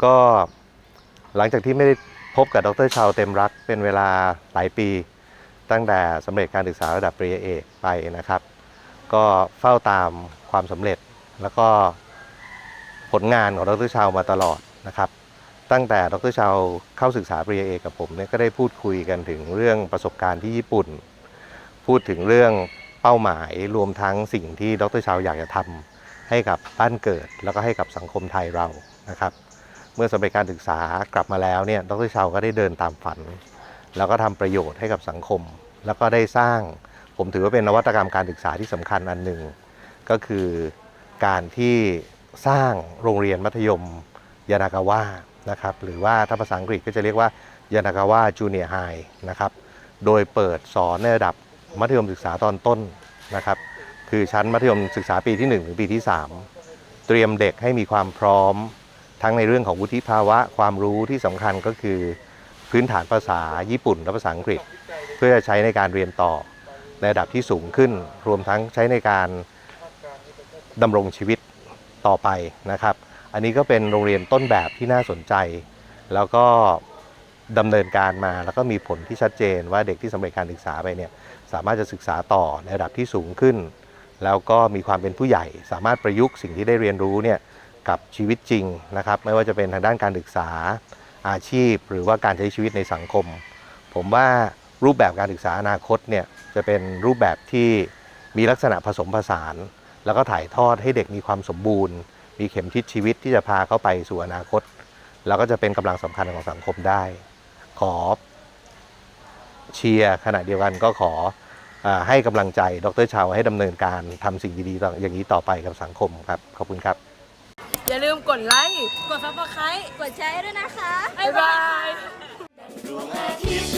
ก็หลังจากที่ไม่ได้พบกับดร.ชาวเต็มรักเป็นเวลาหลายปีตั้งแต่สำเร็จการศึกษาระดับปริญญาเอกไปนะครับก็เฝ้าตามความสำเร็จแล้วก็ผลงานของดร.ชาวมาตลอดนะครับตั้งแต่ดร.ชาวเข้าศึกษาปริญญาเอกกับผมเนี่ยก็ได้พูดคุยกันถึงเรื่องประสบการณ์ที่ญี่ปุ่นพูดถึงเรื่องเป้าหมายรวมทั้งสิ่งที่ดร.ชาวอยากจะทำให้กับบ้านเกิดแล้วก็ให้กับสังคมไทยเรานะครับเมื่อสำเร็จการศึกษากลับมาแล้วเนี่ยดร.ชาวก็ได้เดินตามฝันแล้วก็ทำประโยชน์ให้กับสังคมแล้วก็ได้สร้างผมถือว่าเป็นนวัตกรรมการศึกษาที่สำคัญอันหนึ่งก็คือการที่สร้างโรงเรียนมัธยมยานากาวะนะครับหรือว่าถ้าภาษาอังกฤษก็จะเรียกว่ายานากาวะจูเนียร์ไฮนะครับโดยเปิดสอนในระดับมัธยมศึกษาตอนต้นนะครับคือชั้นมัธยมศึกษาปีที่1ถึงปีที่3เตรียมเด็กให้มีความพร้อมทั้งในเรื่องของวุฒิภาวะความรู้ที่สำคัญก็คือพื้นฐานภาษาญี่ปุ่นและภาษาอังกฤษเพื่อจะใช้ในการเรียนต่อในระดับที่สูงขึ้นรวมทั้งใช้ในการดำรงชีวิตต่อไปนะครับอันนี้ก็เป็นโรงเรียนต้นแบบที่น่าสนใจแล้วก็ดำเนินการมาแล้วก็มีผลที่ชัดเจนว่าเด็กที่สำเร็จการศึกษาไปเนี่ยสามารถจะศึกษาต่อในระดับที่สูงขึ้นแล้วก็มีความเป็นผู้ใหญ่สามารถประยุกต์สิ่งที่ได้เรียนรู้เนี่ยกับชีวิตจริงนะครับไม่ว่าจะเป็นทางด้านการศึกษาอาชีพหรือว่าการใช้ชีวิตในสังคมผมว่ารูปแบบการศึกษาอนาคตเนี่ยจะเป็นรูปแบบที่มีลักษณะผสมผสานแล้วก็ถ่ายทอดให้เด็กมีความสมบูรณ์มีเข็มทิศชีวิตที่จะพาเขาไปสู่อนาคตแล้วก็จะเป็นกำลังสำคัญของสังคมได้ขอเชียร์ขณะเดียวกันก็ขอให้กำลังใจดร.ชาวให้ดำเนินการทำสิ่งดีๆอย่างนี้ต่อไปกับสังคมครับขอบคุณครับอย่าลืมกดไลค์ กด Subscribe กดแชร์ด้วยนะคะ บ๊ายบาย ดวงอาทิตย์